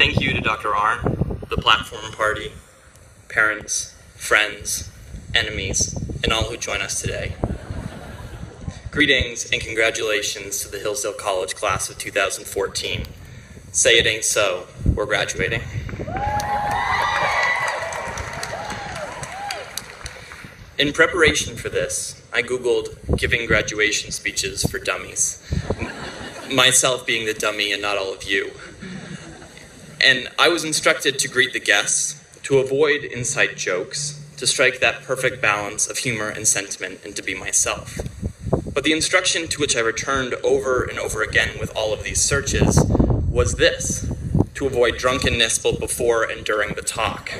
Thank you to Dr. Arnn, the Platform Party, parents, friends, enemies, and all who join us today. Greetings and congratulations to the Hillsdale College class of 2014. Say it ain't so, we're graduating. In preparation for this, I Googled giving graduation speeches for dummies. Myself being the dummy and not all of you. And I was instructed to greet the guests, to avoid inside jokes, to strike that perfect balance of humor and sentiment, and to be myself. But the instruction to which I returned over and over again with all of these searches was this: to avoid drunkenness both before and during the talk.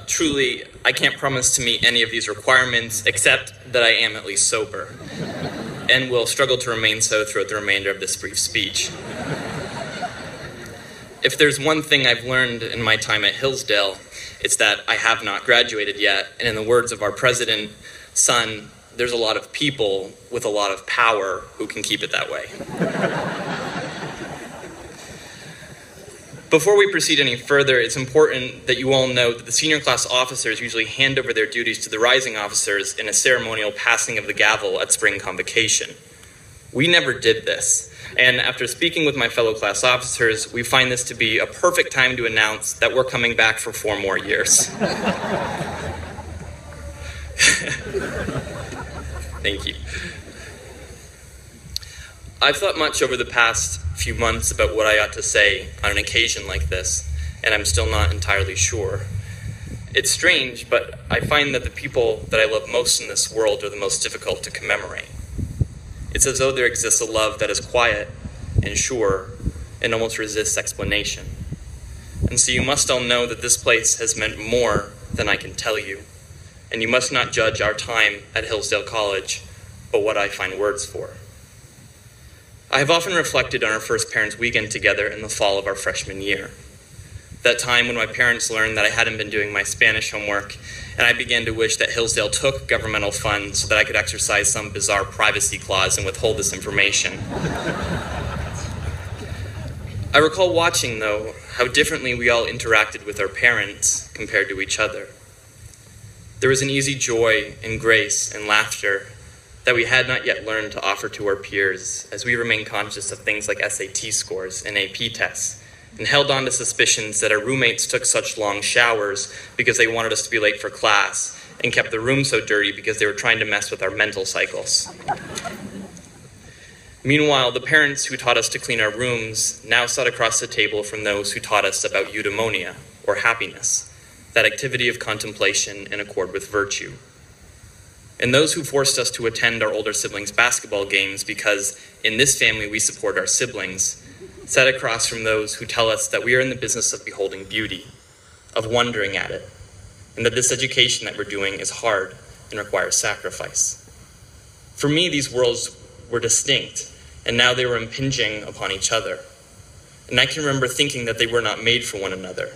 Truly, I can't promise to meet any of these requirements, except that I am at least sober, and will struggle to remain so throughout the remainder of this brief speech. If there's one thing I've learned in my time at Hillsdale, it's that I have not graduated yet, and in the words of our president, son, there's a lot of people with a lot of power who can keep it that way. Before we proceed any further, it's important that you all know that the senior class officers usually hand over their duties to the rising officers in a ceremonial passing of the gavel at spring convocation. We never did this, and after speaking with my fellow class officers, we find this to be a perfect time to announce that we're coming back for 4 more years. Thank you. I've thought much over the past few months about what I ought to say on an occasion like this, and I'm still not entirely sure. It's strange, but I find that the people that I love most in this world are the most difficult to commemorate. It's as though there exists a love that is quiet and sure and almost resists explanation. And so you must all know that this place has meant more than I can tell you, and you must not judge our time at Hillsdale College but what I find words for. I have often reflected on our first parents' weekend together in the fall of our freshman year. That time when my parents learned that I hadn't been doing my Spanish homework, and I began to wish that Hillsdale took governmental funds so that I could exercise some bizarre privacy clause and withhold this information. I recall watching, though, how differently we all interacted with our parents compared to each other. There was an easy joy and grace and laughter that we had not yet learned to offer to our peers as we remained conscious of things like SAT scores and AP tests, and held on to suspicions that our roommates took such long showers because they wanted us to be late for class, and kept the room so dirty because they were trying to mess with our mental cycles. Meanwhile, the parents who taught us to clean our rooms now sat across the table from those who taught us about eudaimonia, or happiness, that activity of contemplation in accord with virtue. And those who forced us to attend our older siblings' basketball games because in this family we support our siblings, sat across from those who tell us that we are in the business of beholding beauty, of wondering at it, and that this education that we're doing is hard and requires sacrifice. For me, these worlds were distinct, and now they were impinging upon each other. And I can remember thinking that they were not made for one another.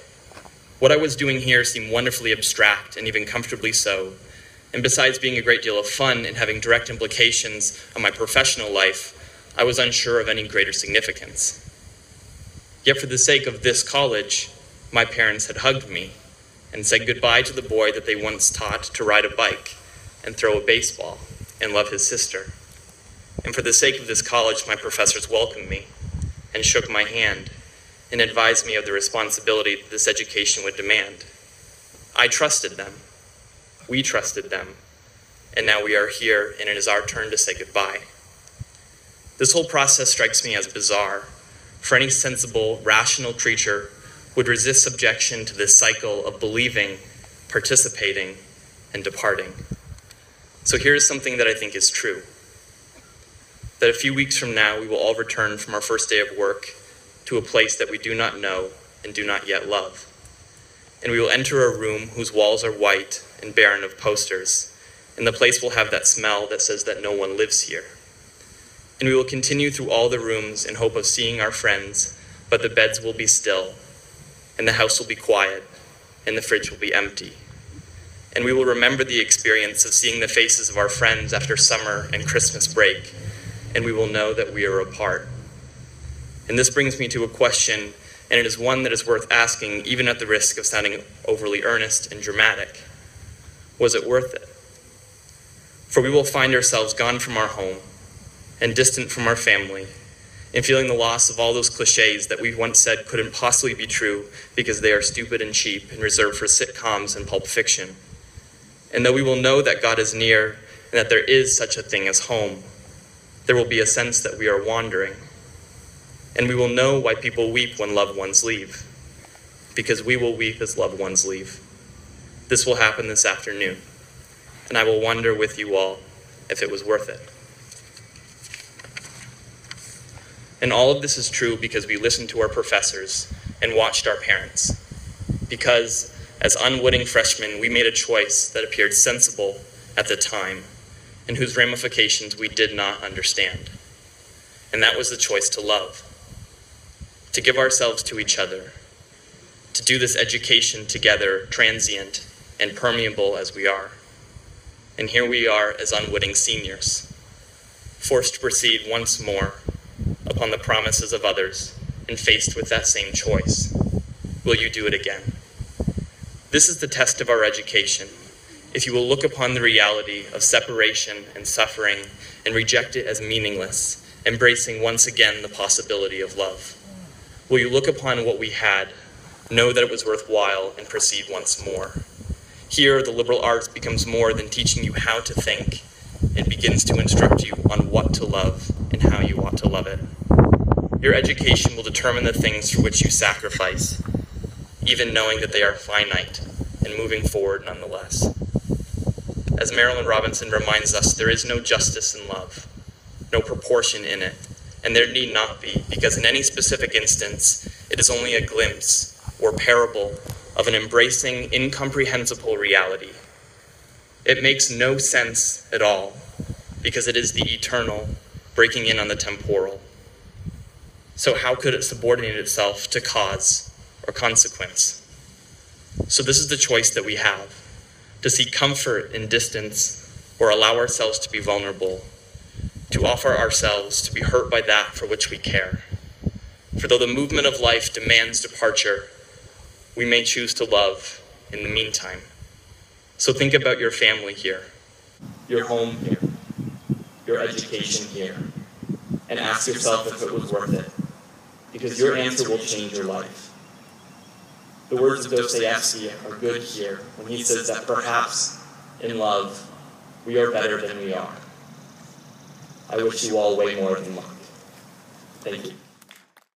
What I was doing here seemed wonderfully abstract, and even comfortably so. And besides being a great deal of fun and having direct implications on my professional life, I was unsure of any greater significance. Yet for the sake of this college, my parents had hugged me and said goodbye to the boy that they once taught to ride a bike and throw a baseball and love his sister. And for the sake of this college, my professors welcomed me and shook my hand and advised me of the responsibility that this education would demand. I trusted them. We trusted them, and now we are here, and it is our turn to say goodbye. This whole process strikes me as bizarre, for any sensible, rational creature would resist subjection to this cycle of believing, participating, and departing. So here is something that I think is true, that a few weeks from now we will all return from our first day of work to a place that we do not know and do not yet love. And we will enter a room whose walls are white and barren of posters, and the place will have that smell that says that no one lives here. And we will continue through all the rooms in hope of seeing our friends, but the beds will be still, and the house will be quiet, and the fridge will be empty. And we will remember the experience of seeing the faces of our friends after summer and Christmas break, and we will know that we are apart. And this brings me to a question, and it is one that is worth asking, even at the risk of sounding overly earnest and dramatic. Was it worth it? For we will find ourselves gone from our home and distant from our family, and feeling the loss of all those cliches that we once said couldn't possibly be true because they are stupid and cheap and reserved for sitcoms and pulp fiction. And though we will know that God is near and that there is such a thing as home, there will be a sense that we are wandering. And we will know why people weep when loved ones leave, because we will weep as loved ones leave. This will happen this afternoon, and I will wonder with you all if it was worth it. And all of this is true because we listened to our professors and watched our parents. Because, as unwitting freshmen, we made a choice that appeared sensible at the time and whose ramifications we did not understand. And that was the choice to love, to give ourselves to each other, to do this education together, transient and permeable as we are. And here we are as unwitting seniors, forced to proceed once more upon the promises of others and faced with that same choice. Will you do it again? This is the test of our education. If you will look upon the reality of separation and suffering and reject it as meaningless, embracing once again the possibility of love. Will you look upon what we had, know that it was worthwhile, and proceed once more? Here, the liberal arts becomes more than teaching you how to think. It begins to instruct you on what to love and how you ought to love it. Your education will determine the things for which you sacrifice, even knowing that they are finite and moving forward nonetheless. As Marilyn Robinson reminds us, there is no justice in love, no proportion in it, and there need not be, because in any specific instance, it is only a glimpse or parable of an embracing, incomprehensible reality. It makes no sense at all, because it is the eternal breaking in on the temporal. So how could it subordinate itself to cause or consequence? So this is the choice that we have, to seek comfort in distance or allow ourselves to be vulnerable, to offer ourselves to be hurt by that for which we care. For though the movement of life demands departure, we may choose to love in the meantime. So think about your family here, your home here, your education here, and ask yourself if it was worth it, because your answer will change your life. The words of Dostoevsky are good here when he says that perhaps in love we are better than we are. I wish you all way more than luck. Thank you.